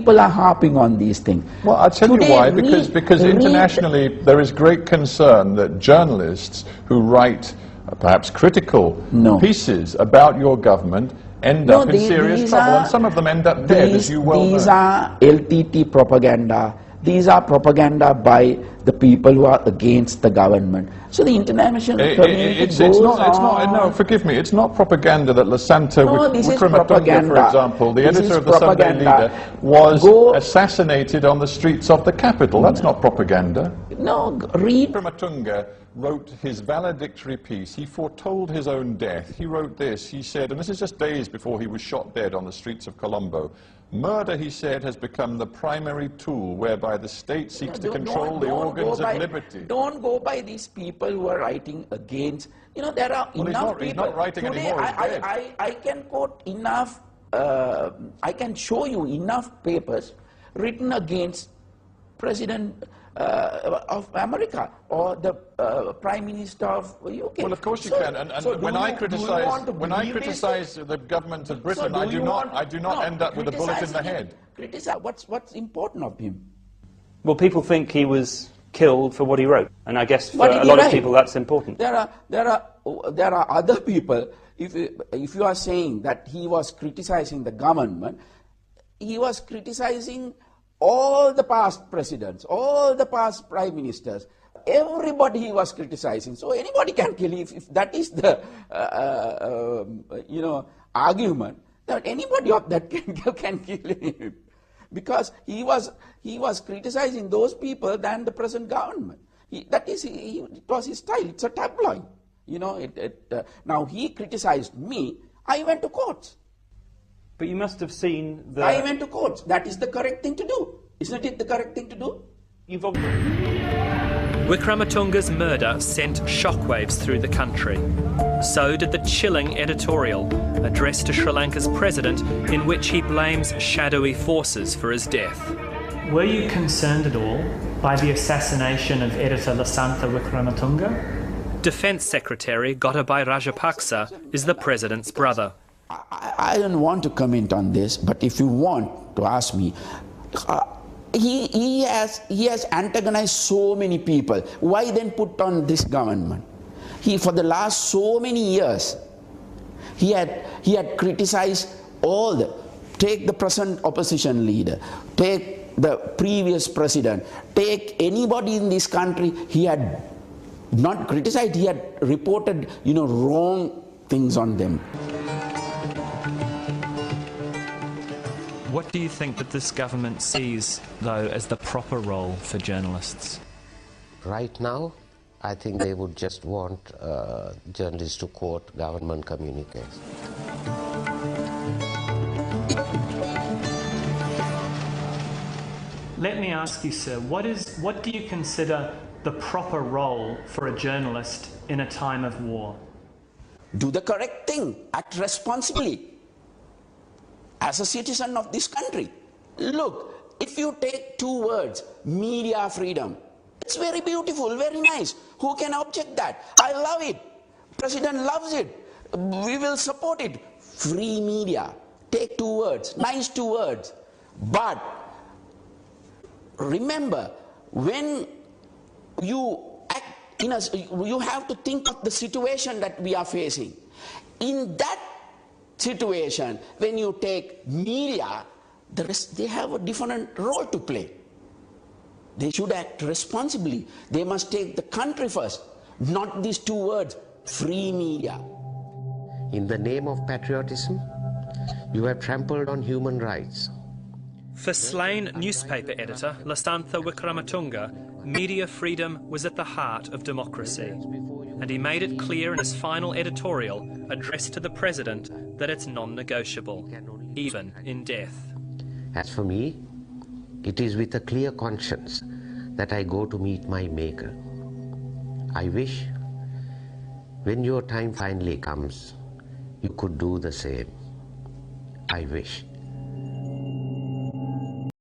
people are harping on these things? Well, I'll tell you why, because internationally there is great concern that journalists who write perhaps critical pieces about your government end up in serious trouble, and some of them end up dead, as you well know. These are LTT propaganda. These are propaganda by the people who are against the government. So the international community no, forgive me, it's not propaganda that Lasantha Wickrematunge, for example, the editor of the Sunday Leader, was assassinated on the streets of the capital. That's not propaganda. No, read. Wickrematunge wrote his valedictory piece. He foretold his own death. He wrote this. He said, and this is just days before he was shot dead on the streets of Colombo, "Murder," he said, "has become the primary tool whereby the state seeks to control the organs of liberty." Don't go by these people who are writing against. You know, there are enough people. He's not writing today, anymore. I can quote enough, I can show you enough papers written against President of America or the Prime Minister of UK. Well, of course you can. And so when I criticize the government of Britain, I do not end up with a bullet in the head. Criticize what's important of him. Well, people think he was killed for what he wrote, and I guess for a lot of people that's important. There are other people. If you are saying that he was criticizing the government, he was criticizing all the past presidents, all the past prime ministers, everybody he was criticizing. So anybody can kill him. If that is the argument, that anybody of that can kill him, because he was criticizing those people than the present government. It was his style. It's a tabloid. You know. Now he criticized me. I went to court. But you must have seen the... I went to court. That is the correct thing to do. Isn't it the correct thing to do? Wickrematunge's murder sent shockwaves through the country. So did the chilling editorial addressed to Sri Lanka's president, in which he blames shadowy forces for his death. Were you concerned at all by the assassination of editor Lasantha Wickrematunge? Defence Secretary Gotabaya Rajapaksa is the president's brother. I don't want to comment on this, but if you want to ask me, he has antagonized so many people. Why then put on this government? For the last so many years, he had criticized take the present opposition leader, take the previous president, take anybody in this country. He had not criticized, he had reported, wrong things on them. What do you think that this government sees, though, as the proper role for journalists? Right now, I think they would just want journalists to quote government communiques. Let me ask you, sir, what do you consider the proper role for a journalist in a time of war? Do the correct thing, act responsibly. As a citizen of this country. Look, if you take two words, media freedom, it's very beautiful, very nice. Who can object that? I love it. President loves it. We will support it. Free media. Take two words, nice two words. But remember, when you act you have to think of the situation that we are facing. In that situation, when you take media, they have a different role to play. They should act responsibly. They must take the country first, not these two words, free media. In the name of patriotism, you have trampled on human rights. For slain newspaper editor Lasantha Wickrematunge, media freedom was at the heart of democracy. And he made it clear in his final editorial addressed to the president that it's non-negotiable, even in death. As for me, it is with a clear conscience that I go to meet my Maker. I wish, when your time finally comes, you could do the same. I wish.